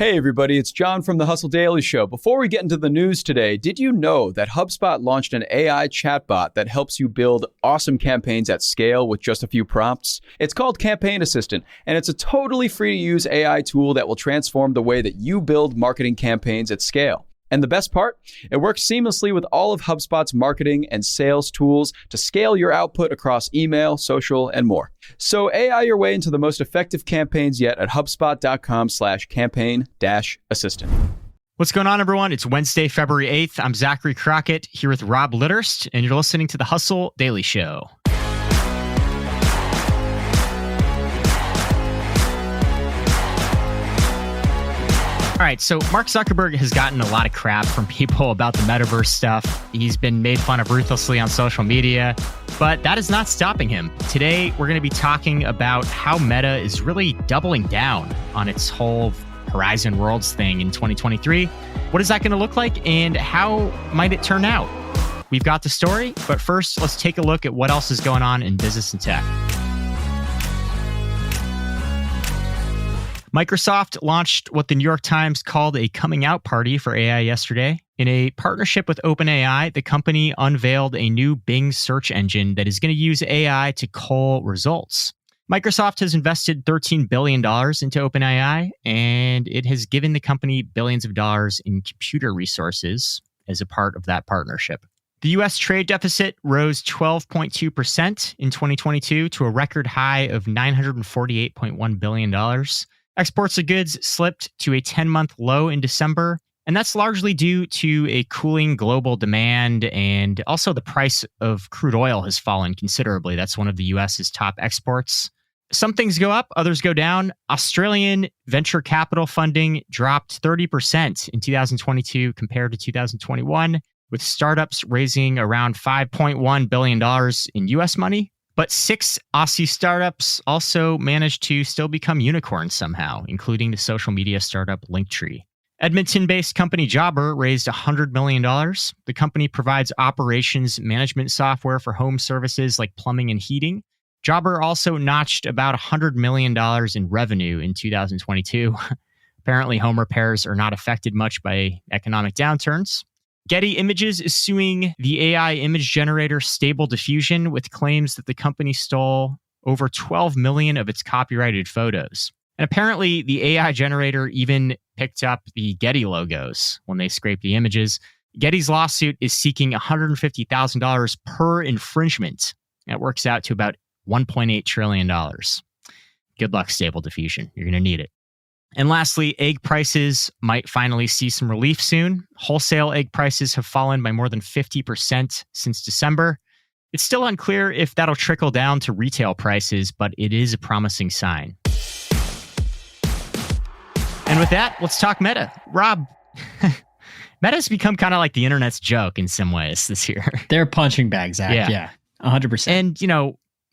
Hey everybody, it's John from the Hustle Daily Show. Before we get into the news today, did you know that HubSpot launched an AI chatbot that helps you build awesome campaigns at scale with just a few prompts? It's called Campaign Assistant, and it's a totally free-to-use AI tool that will transform the way that you build marketing campaigns at scale. And the best part? It works seamlessly with all of HubSpot's marketing and sales tools to scale your output across email, social, and more. So AI your way into the most effective campaigns yet at HubSpot.com/campaign-assistant. What's going on, everyone? It's Wednesday, February 8th. I'm Zachary Crockett here with Rob Litterst, and you're listening to the Hustle Daily Show. All right, so Mark Zuckerberg has gotten a lot of crap from people about the metaverse stuff. He's been made fun of ruthlessly on social media, but that is not stopping him. Today, we're going to be talking about how Meta is really doubling down on its whole Horizon Worlds thing in 2023. What is that going to look like, and how might it turn out? We've got the story, but first, let's take a look at what else is going on in business and tech. Microsoft launched what the New York Times called a coming out party for AI yesterday. In a partnership with OpenAI, the company unveiled a new Bing search engine that is going to use AI to cull results. Microsoft has invested $13 billion into OpenAI, and it has given the company billions of dollars in computer resources as a part of that partnership. The U.S. trade deficit rose 12.2% in 2022 to a record high of $948.1 billion. Exports of goods slipped to a 10-month low in December, and that's largely due to a cooling global demand, and also the price of crude oil has fallen considerably. That's one of the U.S.'s top exports. Some things go up, others go down. Australian venture capital funding dropped 30% in 2022 compared to 2021, with startups raising around $5.1 billion in U.S. money. But 6 Aussie startups also managed to still become unicorns somehow, including the social media startup Linktree. Edmonton-based company Jobber raised $100 million. The company provides operations management software for home services like plumbing and heating. Jobber also notched about $100 million in revenue in 2022. Apparently, home repairs are not affected much by economic downturns. Getty Images is suing the AI image generator Stable Diffusion with claims that the company stole over 12 million of its copyrighted photos. And apparently, the AI generator even picked up the Getty logos when they scraped the images. Getty's lawsuit is seeking $150,000 per infringement. That works out to about $1.8 trillion. Good luck, Stable Diffusion. You're going to need it. And lastly, egg prices might finally see some relief soon. Wholesale egg prices have fallen by more than 50% since December. It's still unclear if that'll trickle down to retail prices, but it is a promising sign. And with that, let's talk Meta. Rob, Meta's become kind of like the internet's joke in some ways this year. They're punching bags, Zach. Yeah, 100%. And,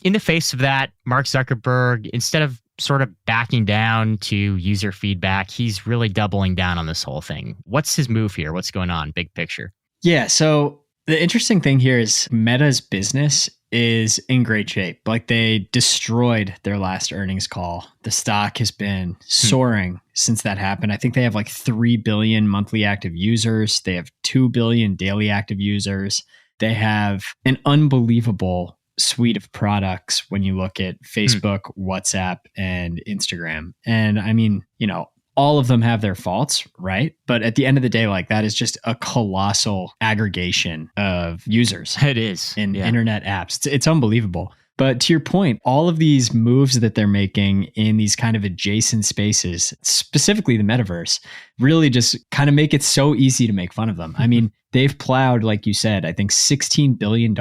in the face of that, Mark Zuckerberg, instead of sort of backing down to user feedback, he's really doubling down on this whole thing. What's his move here? What's going on? Big picture. Yeah. So the interesting thing here is Meta's business is in great shape. Like, they destroyed their last earnings call. The stock has been soaring since that happened. I think they have like 3 billion monthly active users. They have 2 billion daily active users. They have an unbelievable suite of products when you look at Facebook, WhatsApp, and Instagram. And I mean, all of them have their faults, right? But at the end of the day, like, that is just a colossal aggregation of users. It is. In internet apps. It's unbelievable. But to your point, all of these moves that they're making in these kind of adjacent spaces, specifically the metaverse, really just kind of make it so easy to make fun of them. I mean, they've plowed, like you said, I think $16 billion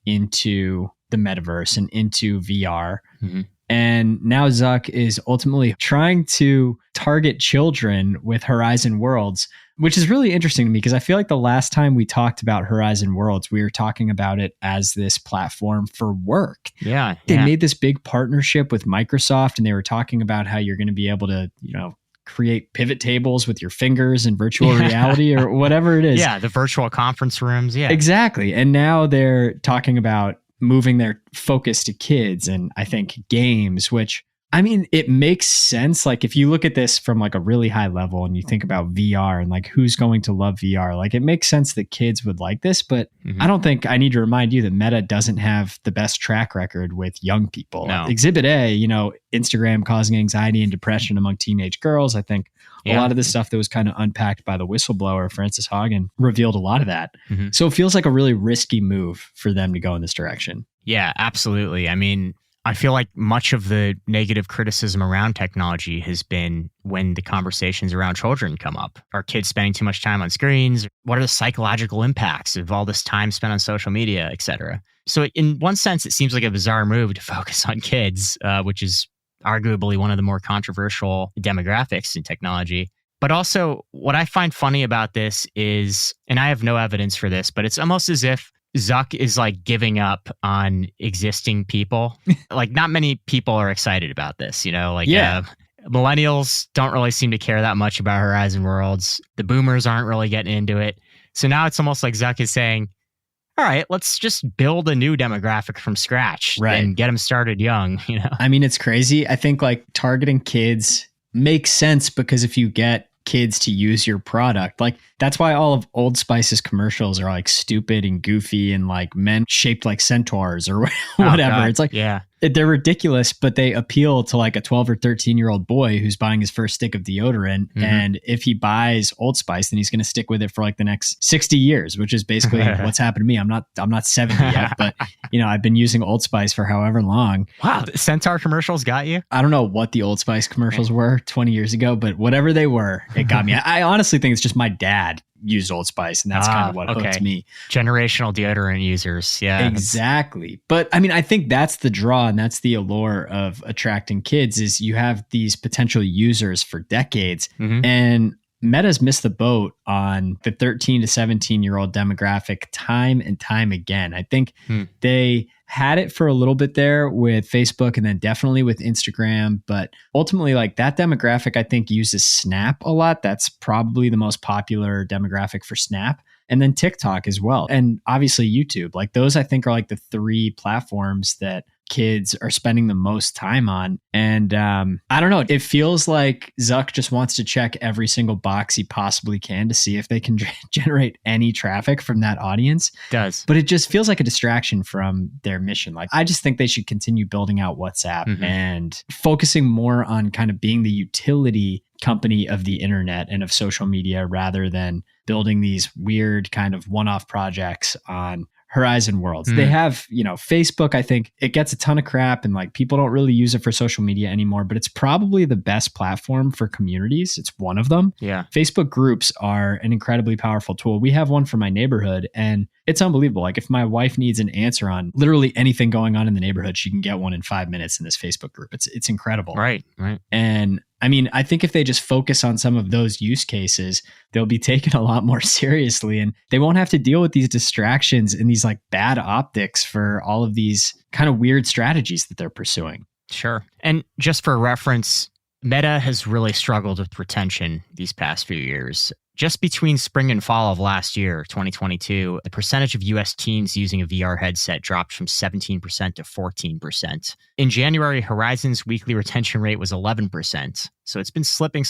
into the metaverse and into VR. Mm-hmm. And now Zuck is ultimately trying to target children with Horizon Worlds, which is really interesting to me because I feel like the last time we talked about Horizon Worlds, we were talking about it as this platform for work. Yeah. They made this big partnership with Microsoft, and they were talking about how you're going to be able to, create pivot tables with your fingers in virtual reality or whatever it is. Yeah, the virtual conference rooms. Yeah, exactly. And now they're talking about moving their focus to kids and I think games, which I mean, it makes sense. Like if you look at this from like a really high level and you think about VR and like who's going to love VR, like it makes sense that kids would like this, but I don't think I need to remind you that Meta doesn't have the best track record with young people. No. Exhibit A, you know, Instagram causing anxiety and depression among teenage girls. I think a lot of the stuff that was kind of unpacked by the whistleblower, Frances Haugen, revealed a lot of that. So it feels like a really risky move for them to go in this direction. Yeah, absolutely. I mean, I feel like much of the negative criticism around technology has been when the conversations around children come up. Are kids spending too much time on screens? What are the psychological impacts of all this time spent on social media, et cetera? So in one sense, it seems like a bizarre move to focus on kids, which is arguably one of the more controversial demographics in technology. But also, what I find funny about this is, and I have no evidence for this, but it's almost as if Zuck is like giving up on existing people. Like not many people are excited about this, you know, like millennials don't really seem to care that much about Horizon Worlds. The boomers aren't really getting into it. So now it's almost like Zuck is saying, all right, let's just build a new demographic from scratch and get them started young, you know? I mean, it's crazy. I think like targeting kids makes sense because if you get kids to use your product, like that's why all of Old Spice's commercials are like stupid and goofy and like men shaped like centaurs or whatever. It's like, they're ridiculous, but they appeal to like a 12 or 13-year-old boy who's buying his first stick of deodorant. And if he buys Old Spice, then he's going to stick with it for like the next 60 years, which is basically what's happened to me. I'm not 70 yet, but you know, I've been using Old Spice for however long. Wow. The Centaur commercials got you? I don't know what the Old Spice commercials were 20 years ago, but whatever they were, it got me. I honestly think it's just my dad used Old Spice, and that's kind of what hooked me. Generational deodorant users. Yeah, exactly. But I mean, I think that's the draw and that's the allure of attracting kids is you have these potential users for decades. And Meta's missed the boat on the 13 to 17-year-old demographic time and time again. I think they had it for a little bit there with Facebook and then definitely with Instagram. But ultimately, like that demographic, I think uses Snap a lot. That's probably the most popular demographic for Snap. And then TikTok as well. And obviously YouTube. Like those, I think, are like the three platforms that kids are spending the most time on. And I don't know, it feels like Zuck just wants to check every single box he possibly can to see if they can generate any traffic from that audience. Does. But it just feels like a distraction from their mission. Like I just think they should continue building out WhatsApp and focusing more on kind of being the utility company of the internet and of social media rather than building these weird kind of one-off projects on Horizon Worlds. They have, you know, Facebook, I think it gets a ton of crap and like people don't really use it for social media anymore, but it's probably the best platform for communities. It's one of them. Yeah. Facebook groups are an incredibly powerful tool. We have one for my neighborhood and it's unbelievable. Like if my wife needs an answer on literally anything going on in the neighborhood, she can get one in 5 minutes in this Facebook group. It's incredible. Right. And I mean, I think if they just focus on some of those use cases, they'll be taken a lot more seriously and they won't have to deal with these distractions and these like bad optics for all of these kind of weird strategies that they're pursuing. Sure. And just for reference, Meta has really struggled with retention these past few years. Just between spring and fall of last year, 2022, the percentage of US teens using a VR headset dropped from 17% to 14%. In January, Horizon's weekly retention rate was 11%. So it's been slipping.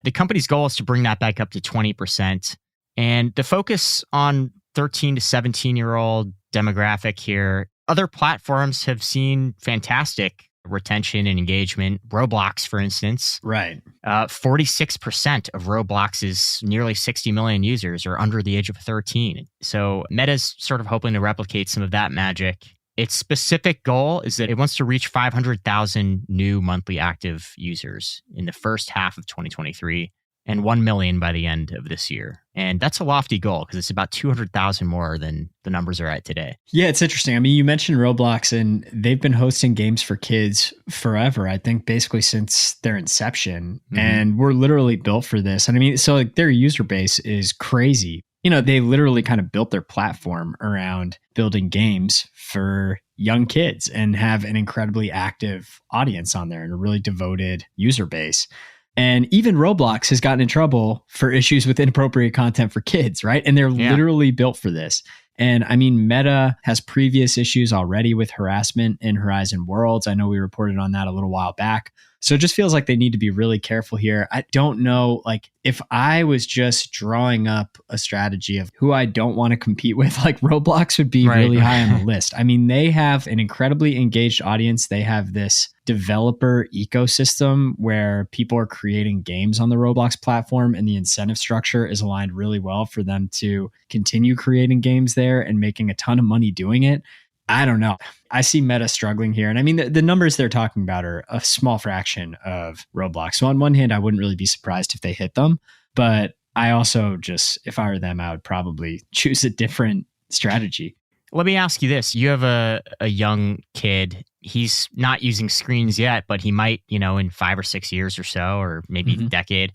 The company's goal is to bring that back up to 20%. And the focus on 13 to 17-year-old demographic here, other platforms have seen fantastic retention and engagement. Roblox, for instance. Right. 46% of Roblox's nearly 60 million users are under the age of 13. So Meta's sort of hoping to replicate some of that magic. Its specific goal is that it wants to reach 500,000 new monthly active users in the first half of 2023 and 1 million by the end of this year. And that's a lofty goal because it's about 200,000 more than the numbers are at today. Yeah, it's interesting. I mean, you mentioned Roblox and they've been hosting games for kids forever. I think basically since their inception. And we're literally built for this. And I mean, so like their user base is crazy. You know, they literally kind of built their platform around building games for young kids and have an incredibly active audience on there and a really devoted user base. And even Roblox has gotten in trouble for issues with inappropriate content for kids, right? And they're literally built for this. And I mean, Meta has previous issues already with harassment in Horizon Worlds. I know we reported on that a little while back. So it just feels like they need to be really careful here. I don't know, like if I was just drawing up a strategy of who I don't want to compete with, like Roblox would be really high on the list. I mean, they have an incredibly engaged audience. They have this developer ecosystem where people are creating games on the Roblox platform, and the incentive structure is aligned really well for them to continue creating games there and making a ton of money doing it. I don't know. I see Meta struggling here. And I mean, the numbers they're talking about are a small fraction of Roblox. So on one hand, I wouldn't really be surprised if they hit them. But I also just, if I were them, I would probably choose a different strategy. Let me ask you this. You have a young kid. He's not using screens yet, but he might, in 5 or 6 years or so, or maybe a decade.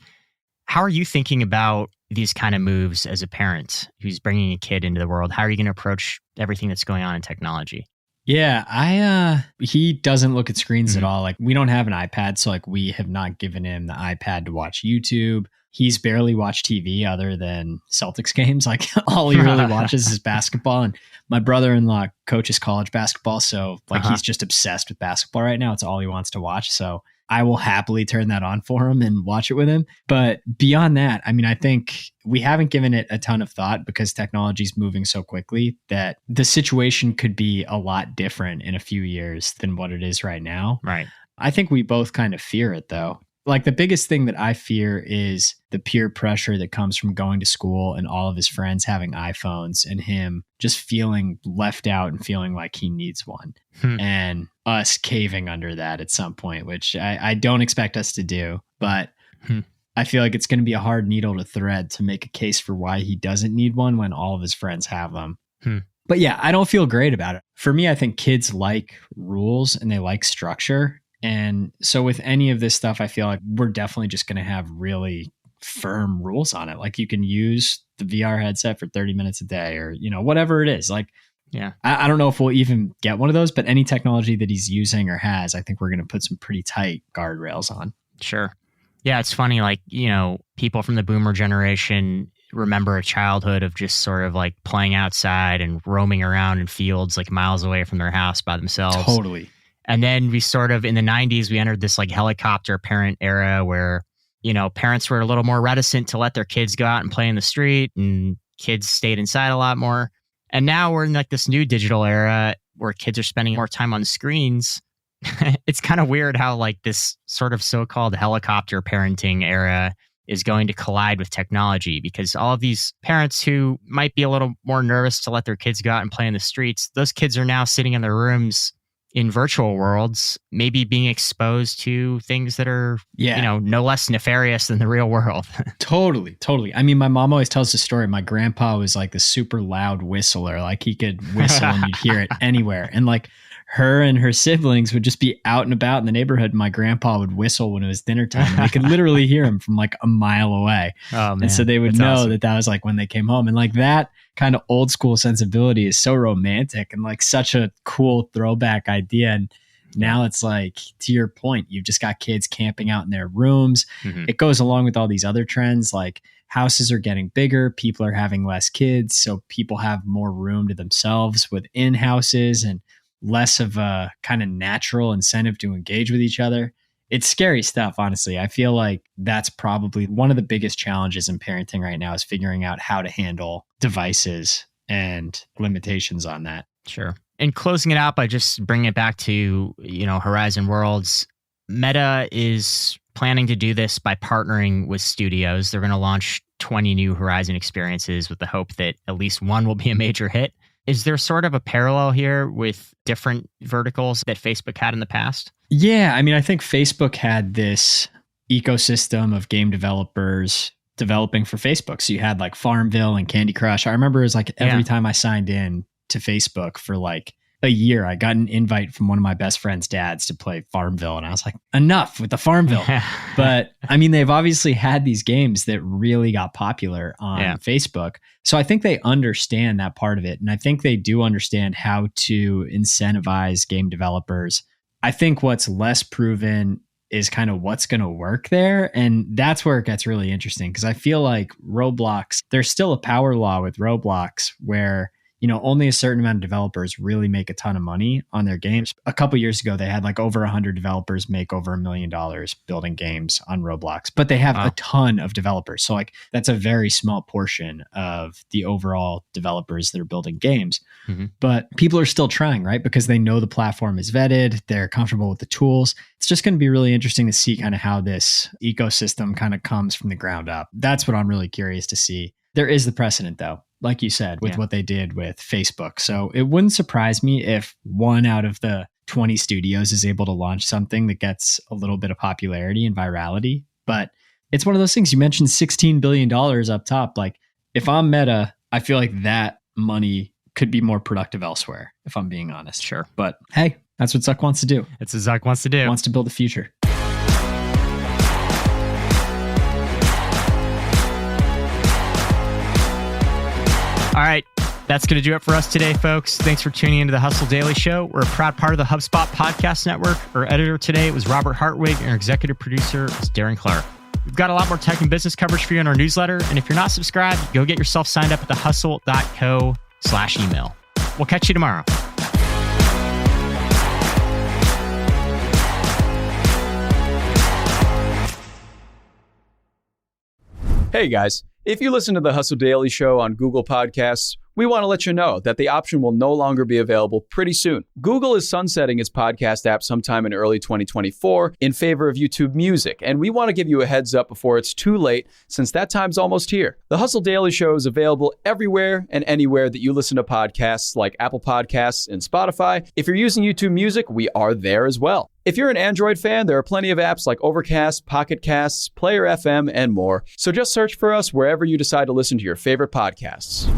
How are you thinking about these kind of moves as a parent who's bringing a kid into the world? How are you going to approach everything that's going on in technology? Yeah, he doesn't look at screens at all. Like we don't have an iPad, so like we have not given him the iPad to watch YouTube. He's barely watched TV other than Celtics games. Like all he really watches is basketball. And my brother-in-law coaches college basketball, so like he's just obsessed with basketball right now. It's all he wants to watch. So I will happily turn that on for him and watch it with him. But beyond that, I mean, I think we haven't given it a ton of thought because technology is moving so quickly that the situation could be a lot different in a few years than what it is right now. Right. I think we both kind of fear it though. Like the biggest thing that I fear is the peer pressure that comes from going to school and all of his friends having iPhones and him just feeling left out and feeling like he needs one and us caving under that at some point, which I don't expect us to do, but I feel like it's going to be a hard needle to thread to make a case for why he doesn't need one when all of his friends have them. But yeah, I don't feel great about it. For me, I think kids like rules and they like structure. And so with any of this stuff, I feel like we're definitely just going to have really firm rules on it. Like you can use the VR headset for 30 minutes a day or, whatever it is. Like, yeah, I don't know if we'll even get one of those, but any technology that he's using or has, I think we're going to put some pretty tight guardrails on. Sure. Yeah, it's funny. Like, people from the boomer generation remember a childhood of just sort of like playing outside and roaming around in fields like miles away from their house by themselves. Totally. And then we sort of, in the 90s, we entered this like helicopter parent era where, parents were a little more reticent to let their kids go out and play in the street and kids stayed inside a lot more. And now we're in like this new digital era where kids are spending more time on screens. It's kind of weird how like this sort of so-called helicopter parenting era is going to collide with technology because all of these parents who might be a little more nervous to let their kids go out and play in the streets, those kids are now sitting in their rooms in virtual worlds, maybe being exposed to things that are, no less nefarious than the real world. Totally. I mean, my mom always tells the story. My grandpa was like the super loud whistler. Like he could whistle and you'd hear it anywhere. And like her and her siblings would just be out and about in the neighborhood. And my grandpa would whistle when it was dinner time. And they could literally hear him from like a mile away. Oh, man. And so they would That's know awesome. that was like when they came home. And like that kind of old school sensibility is so romantic and like such a cool throwback idea. And now it's like, to your point, you've just got kids camping out in their rooms. It goes along with all these other trends, like houses are getting bigger, people are having less kids, so people have more room to themselves within houses and less of a kind of natural incentive to engage with each other. It's scary stuff, honestly. I feel like that's probably one of the biggest challenges in parenting right now is figuring out how to handle devices and limitations on that. Sure. And closing it out by just bringing it back to, Horizon Worlds, Meta is planning to do this by partnering with studios. They're going to launch 20 new Horizon experiences with the hope that at least one will be a major hit. Is there sort of a parallel here with different verticals that Facebook had in the past? Yeah, I mean, I think Facebook had this ecosystem of game developers developing for Facebook. So you had like Farmville and Candy Crush. I remember it was like every time I signed in to Facebook for like a year, I got an invite from one of my best friend's dads to play Farmville. And I was like, enough with the Farmville. But I mean, they've obviously had these games that really got popular on Facebook. So I think they understand that part of it. And I think they do understand how to incentivize game developers. I think what's less proven is kind of what's going to work there. And that's where it gets really interesting because I feel like Roblox, there's still a power law with Roblox where only a certain amount of developers really make a ton of money on their games. A couple years ago, they had like over 100 developers make over $1 million building games on Roblox, but they have a ton of developers. So like that's a very small portion of the overall developers that are building games. But people are still trying, right? Because they know the platform is vetted, they're comfortable with the tools. It's just going to be really interesting to see kind of how this ecosystem kind of comes from the ground up. That's what I'm really curious to see. There is the precedent though, like you said, with what they did with Facebook. So it wouldn't surprise me if 1 out of the 20 studios is able to launch something that gets a little bit of popularity and virality. But it's one of those things. You mentioned $16 billion up top. Like if I'm Meta, I feel like that money could be more productive elsewhere, if I'm being honest. Sure. But hey, that's what Zuck wants to do. It's what Zuck wants to do. He wants to build a future. All right. That's going to do it for us today, folks. Thanks for tuning into the Hustle Daily Show. We're a proud part of the HubSpot Podcast Network. Our editor today was Robert Hartwig, and our executive producer is Darren Clarke. We've got a lot more tech and business coverage for you in our newsletter. And if you're not subscribed, go get yourself signed up at thehustle.co/email. We'll catch you tomorrow. Hey guys, if you listen to the Hustle Daily Show on Google Podcasts, we want to let you know that the option will no longer be available pretty soon. Google is sunsetting its podcast app sometime in early 2024 in favor of YouTube Music, and we want to give you a heads up before it's too late, since that time's almost here. The Hustle Daily Show is available everywhere and anywhere that you listen to podcasts, like Apple Podcasts and Spotify. If you're using YouTube Music, we are there as well. If you're an Android fan, there are plenty of apps like Overcast, Pocket Casts, Player FM, and more. So just search for us wherever you decide to listen to your favorite podcasts.